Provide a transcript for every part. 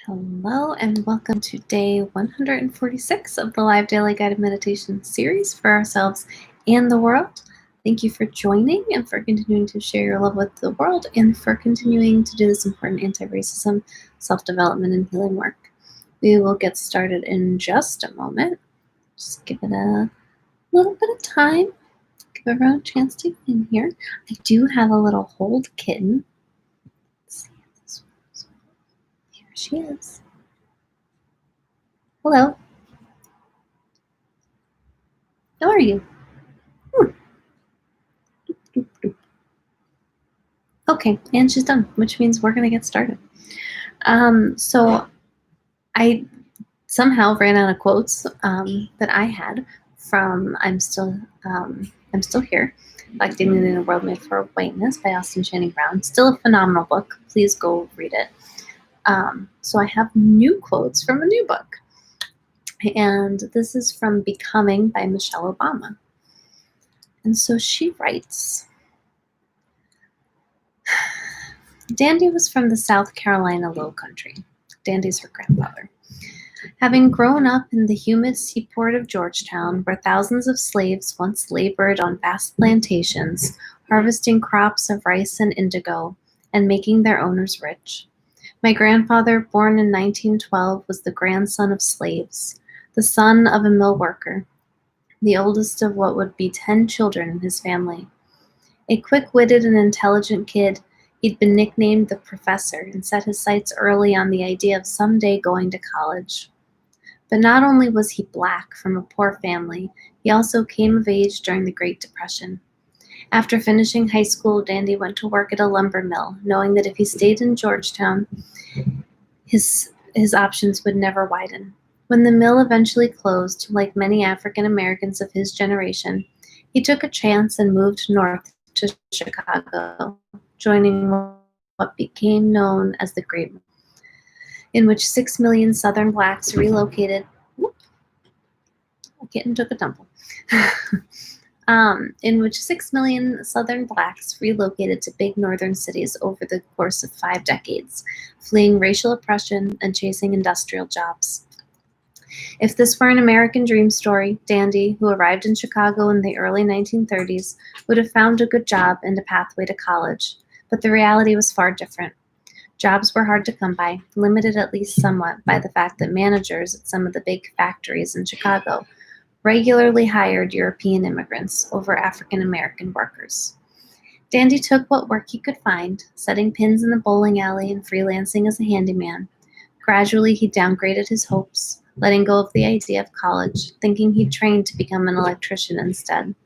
Hello and welcome to day 146 of the live daily guided meditation series for ourselves and the world. Thank you for joining and for continuing to share your love with the world and for continuing to do this important anti-racism, self-development, and healing work. We will get started in just a moment. Just give it a little bit of time. Give everyone a chance to get in here. I do have a little hold kitten. Let's see if this works. Here she is. Hello. How are you? Okay, and she's done, which means we're going to get started. So I somehow ran out of quotes that I had from I'm Still Here, Black Dignity in a World Made for Whiteness by Austin Channing Brown. Still a phenomenal book. Please go read it. So I have new quotes from a new book. And this is from Becoming by Michelle Obama. And so she writes, Dandy was from the South Carolina Low Country. Dandy's her grandfather. Having grown up in the humid seaport of Georgetown, where thousands of slaves once labored on vast plantations, harvesting crops of rice and indigo, and making their owners rich. My grandfather, born in 1912, was the grandson of slaves, the son of a mill worker, the oldest of what would be 10 children in his family. A quick-witted and intelligent kid, he'd been nicknamed the Professor and set his sights early on the idea of someday going to college. But not only was he Black from a poor family, he also came of age during the Great Depression. After finishing high school, Dandy went to work at a lumber mill, knowing that if he stayed in Georgetown, his options would never widen. When the mill eventually closed, like many African Americans of his generation, he took a chance and moved north to Chicago, joining what became known as the Great Move, in which 6 million Southern Blacks relocated. A kitten took a tumble. In which 6 million Southern Blacks relocated to big northern cities over the course of 5 decades, fleeing racial oppression and chasing industrial jobs. If this were an American dream story, Dandy, who arrived in Chicago in the early 1930s, would have found a good job and a pathway to college. But the reality was far different. Jobs were hard to come by, limited at least somewhat by the fact that managers at some of the big factories in Chicago regularly hired European immigrants over African American workers. Dandy took what work he could find, setting pins in the bowling alley and freelancing as a handyman. Gradually, he downgraded his hopes, letting go of the idea of college, thinking he'd train to become an electrician instead.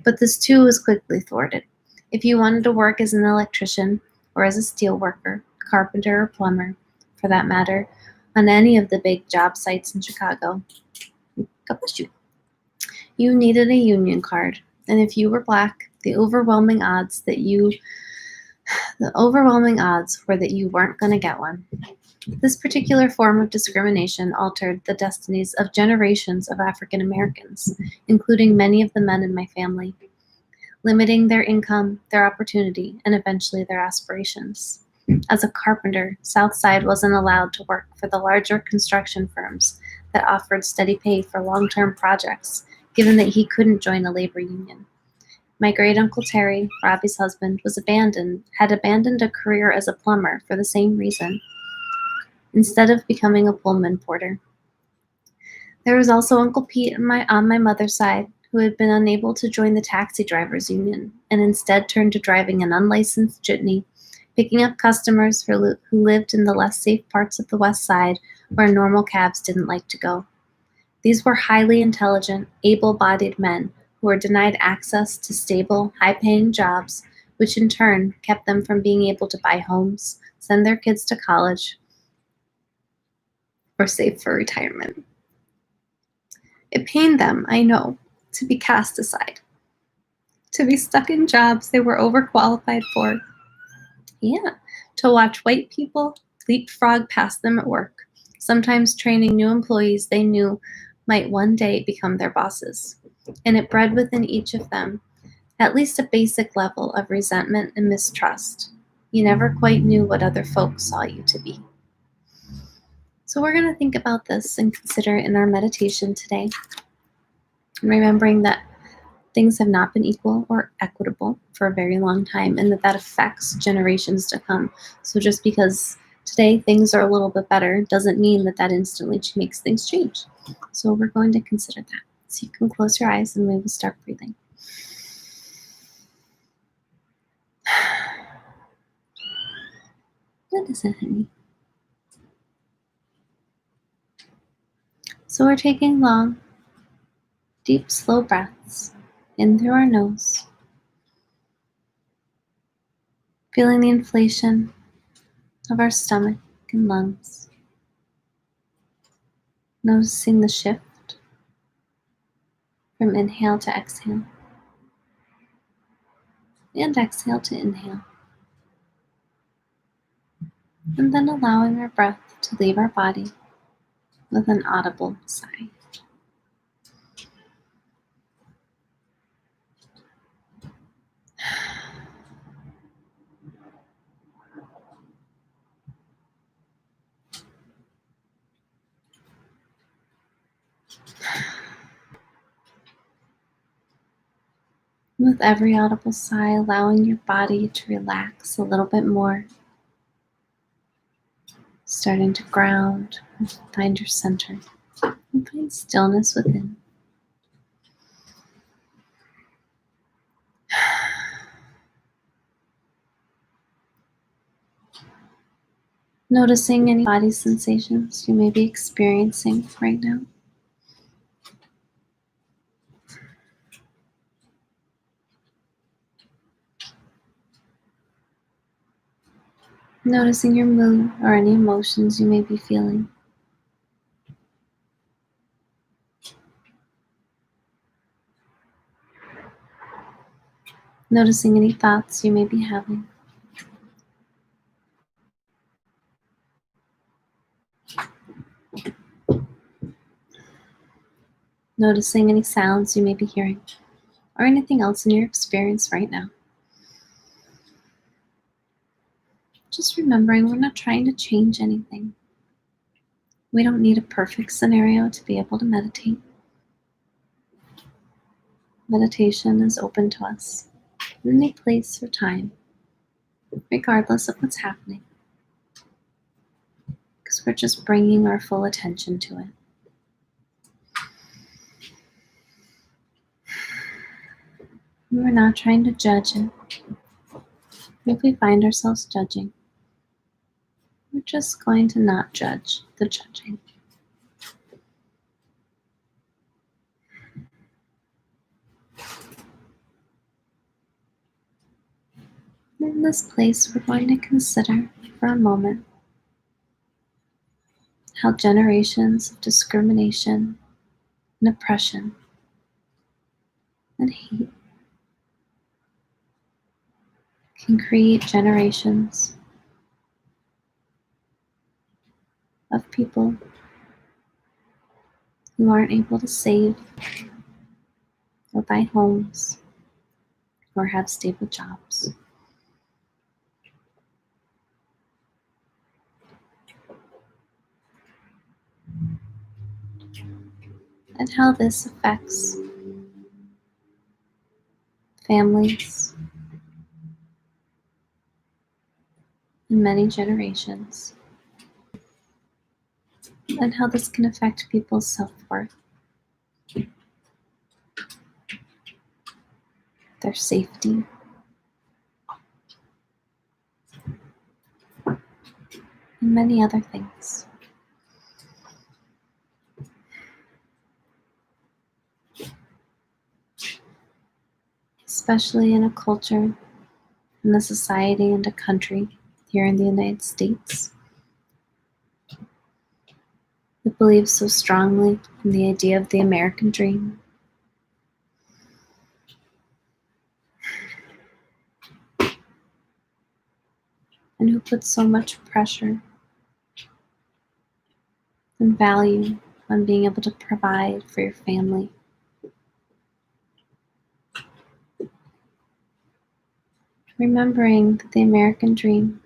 But this too was quickly thwarted. If you wanted to work as an electrician, or as a steel worker, carpenter, or plumber, for that matter, on any of the big job sites in Chicago, God bless you, you needed a union card. And if you were Black, the overwhelming odds were that you weren't going to get one. This particular form of discrimination altered the destinies of generations of African Americans, including many of the men in my family, limiting their income, their opportunity, and eventually their aspirations. As a carpenter, Southside wasn't allowed to work for the larger construction firms that offered steady pay for long-term projects, given that he couldn't join a labor union. My great-uncle Terry, Robbie's husband, had abandoned a career as a plumber for the same reason, instead of becoming a Pullman porter. There was also Uncle Pete on my mother's side, who had been unable to join the taxi drivers union and instead turned to driving an unlicensed jitney, picking up customers who lived in the less safe parts of the West Side where normal cabs didn't like to go. These were highly intelligent, able-bodied men who were denied access to stable, high-paying jobs, which in turn kept them from being able to buy homes, send their kids to college, or save for retirement. It pained them, I know, to be cast aside, to be stuck in jobs they were overqualified for. Yeah, to watch white people leapfrog past them at work, sometimes training new employees they knew might one day become their bosses. And it bred within each of them at least a basic level of resentment and mistrust. You never quite knew what other folks saw you to be. So we're going to think about this and consider it in our meditation today. And remembering that things have not been equal or equitable for a very long time, and that affects generations to come. So just because today things are a little bit better doesn't mean that instantly makes things change. So we're going to consider that. So you can close your eyes and we will start breathing. What is it, honey? So we're taking long, deep, slow breaths in through our nose, feeling the inflation of our stomach and lungs, noticing the shift from inhale to exhale and exhale to inhale, and then allowing our breath to leave our body with an audible sigh. With every audible sigh, allowing your body to relax a little bit more, starting to ground and find your center and find stillness within. Noticing any body sensations you may be experiencing right now. Noticing your mood or any emotions you may be feeling. Noticing any thoughts you may be having. Noticing any sounds you may be hearing or anything else in your experience right now. Just remembering we're not trying to change anything. We don't need a perfect scenario to be able to meditate. Meditation is open to us in any place or time, regardless of what's happening, because we're just bringing our full attention to it. We're not trying to judge it. If we find ourselves judging, we're just going to not judge the judging. In this place, we're going to consider for a moment how generations of discrimination and oppression and hate can create generations of people who aren't able to save or buy homes or have stable jobs. And how this affects families in many generations, and how this can affect people's self-worth, their safety, and many other things. Especially in a culture, in a society, and a country here in the United States that believes so strongly in the idea of the American dream. And who puts so much pressure and value on being able to provide for your family. Remembering that the American dream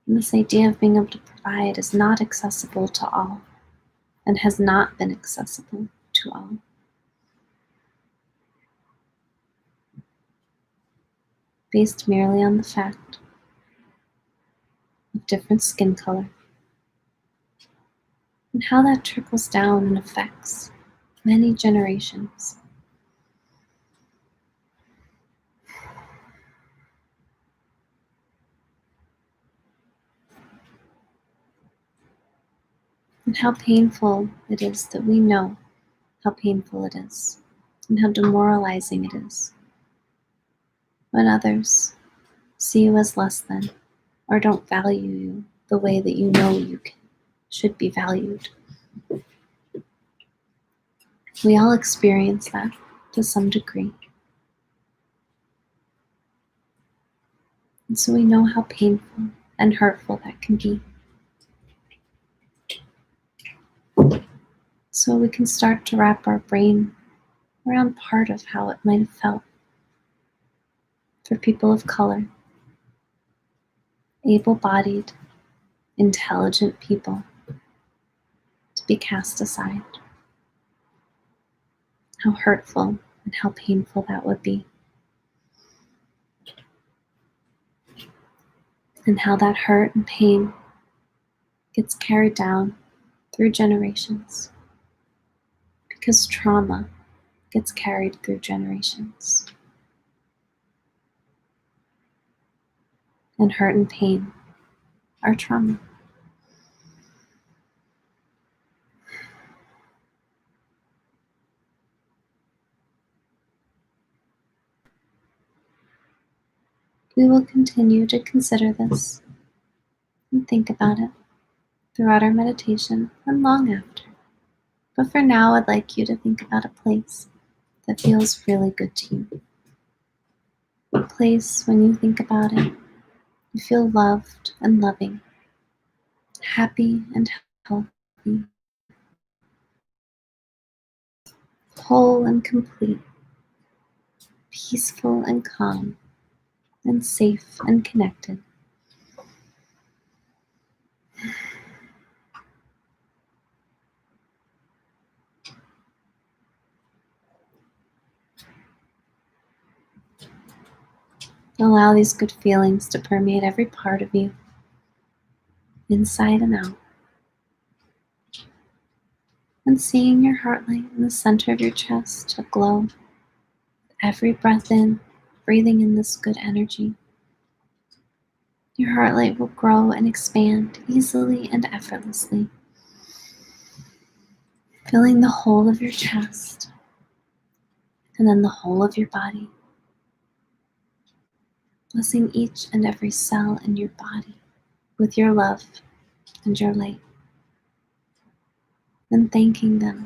And this idea of being able to provide is not accessible to all and has not been accessible to all. Based merely on the fact of different skin color and how that trickles down and affects many generations. And how painful it is that we know how painful it is and how demoralizing it is when others see you as less than or don't value you the way that you know you should be valued. We all experience that to some degree. And so we know how painful and hurtful that can be. So we can start to wrap our brain around part of how it might have felt for people of color, able-bodied, intelligent people to be cast aside. How hurtful and how painful that would be. And how that hurt and pain gets carried down through generations. Because trauma gets carried through generations. And hurt and pain are trauma. We will continue to consider this and think about it throughout our meditation and long after. But for now, I'd like you to think about a place that feels really good to you. A place when you think about it, you feel loved and loving, happy and healthy, whole and complete, peaceful and calm, and safe and connected. Allow these good feelings to permeate every part of you, inside and out. And seeing your heart light in the center of your chest aglow with every breath in, breathing in this good energy. Your heart light will grow and expand easily and effortlessly, filling the whole of your chest and then the whole of your body, blessing each and every cell in your body with your love and your light, and thanking them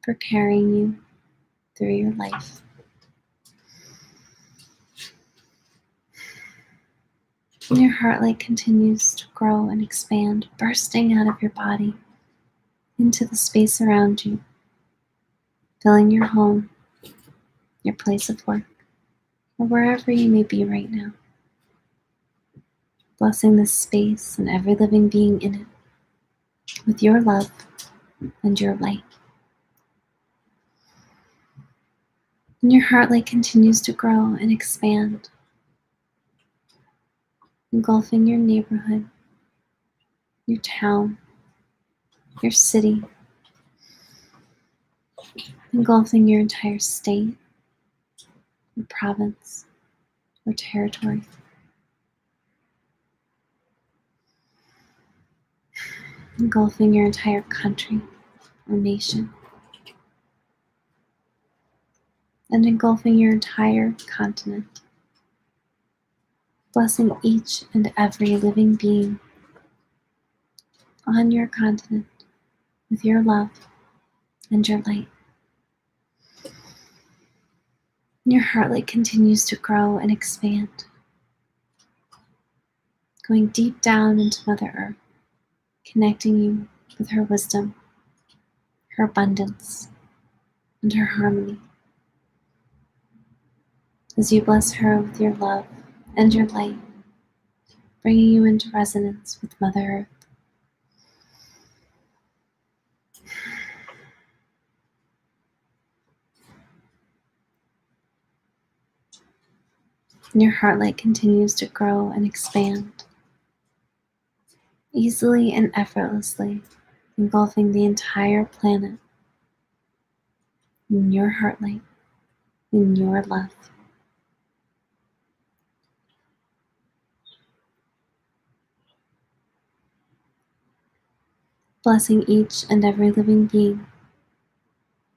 for carrying you through your life. And your heart light continues to grow and expand, bursting out of your body into the space around you, filling your home, your place of work, or wherever you may be right now. Blessing this space and every living being in it with your love and your light. And your heart light continues to grow and expand, engulfing your neighborhood, your town, your city, engulfing your entire state, or province, or territory. Engulfing your entire country or nation. And engulfing your entire continent. Blessing each and every living being on your continent with your love and your light. And your heart light continues to grow and expand, going deep down into Mother Earth, connecting you with her wisdom, her abundance, and her harmony. As you bless her with your love and your light, bringing you into resonance with Mother Earth. And your heart light continues to grow and expand, easily and effortlessly, engulfing the entire planet in your heart light, in your love. Blessing each and every living being,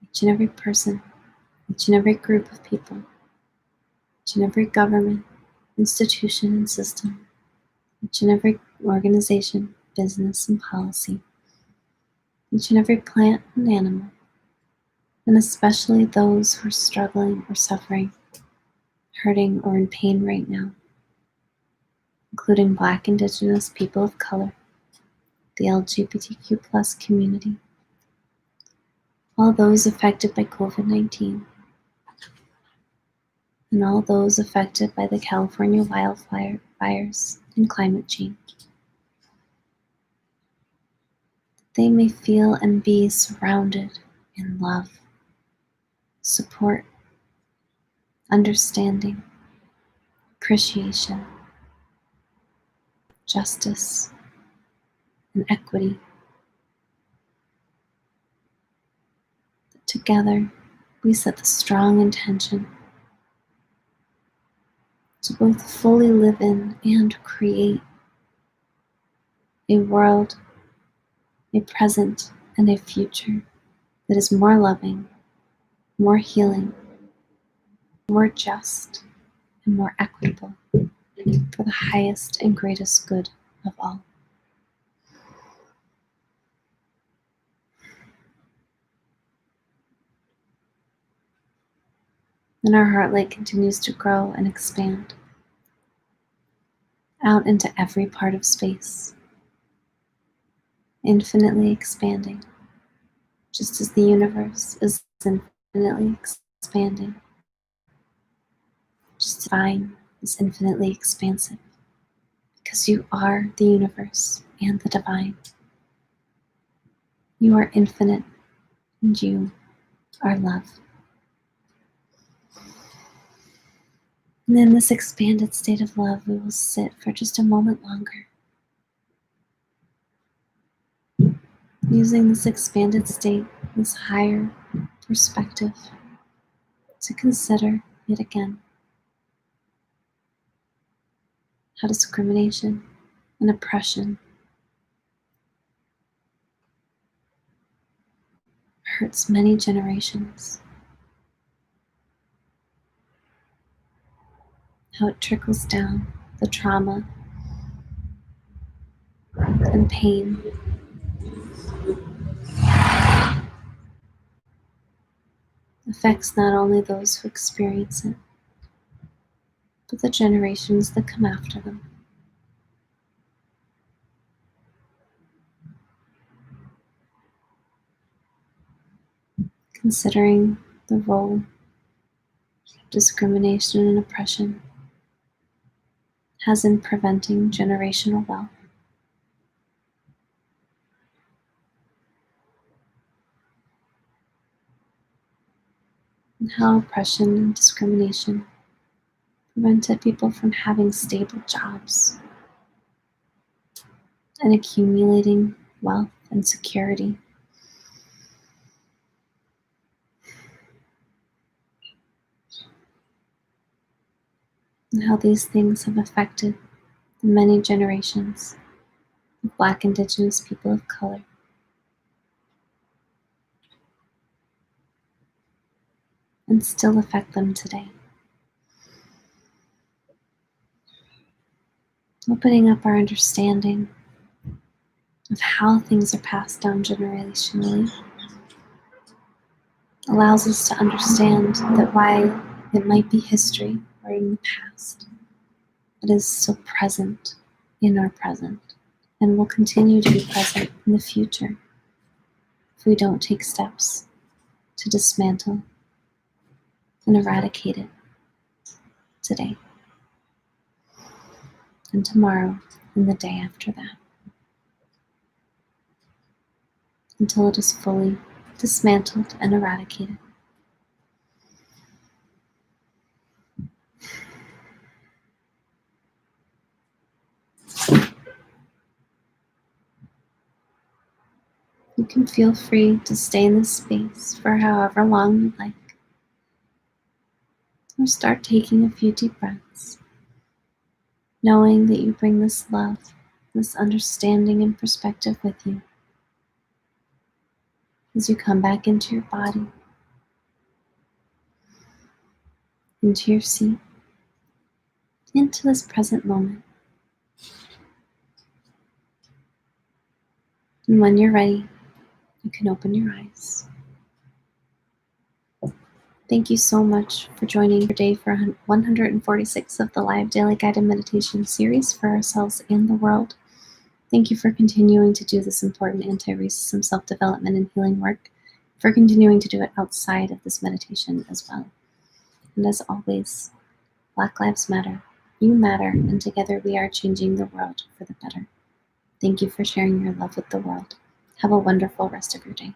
each and every person, each and every group of people, each and every government, institution, and system, each and every organization, business, and policy, each and every plant and animal, and especially those who are struggling or suffering, hurting, or in pain right now, including Black, Indigenous, people of color, the LGBTQ plus community, all those affected by COVID-19, and all those affected by the California wildfires and climate change. They may feel and be surrounded in love, support, understanding, appreciation, justice, and equity. Together, we set the strong intention to both fully live in and create a world, a present, and a future that is more loving, more healing, more just, and more equitable for the highest and greatest good of all. And our heart light continues to grow and expand out into every part of space, infinitely expanding, just as the universe is infinitely expanding, just as divine is infinitely expansive, because you are the universe and the divine. You are infinite, and you are love. And in this expanded state of love, we will sit for just a moment longer, using this expanded state, this higher perspective, to consider yet again how discrimination and oppression hurts many generations, how it trickles down the trauma and pain, affects not only those who experience it, but the generations that come after them. Considering the role discrimination and oppression has in preventing generational wealth, and how oppression and discrimination prevented people from having stable jobs and accumulating wealth and security. And how these things have affected the many generations of Black, Indigenous people of color, and still affect them today. Opening up our understanding of how things are passed down generationally allows us to understand that while it might be history or in the past, it is still present in our present and will continue to be present in the future if we don't take steps to dismantle and eradicate it today. and tomorrow, and the day after that, until it is fully dismantled and eradicated. You can feel free to stay in this space for however long you like, or start taking a few deep breaths, knowing that you bring this love, this understanding and perspective with you as you come back into your body, into your seat, into this present moment. And when you're ready, you can open your eyes. Thank you so much for joining today for 146 of the live daily guided meditation series for ourselves and the world. Thank you for continuing to do this important anti-racism self-development and healing work, for continuing to do it outside of this meditation as well. And as always, Black Lives Matter, you matter, and together we are changing the world for the better. Thank you for sharing your love with the world. Have a wonderful rest of your day.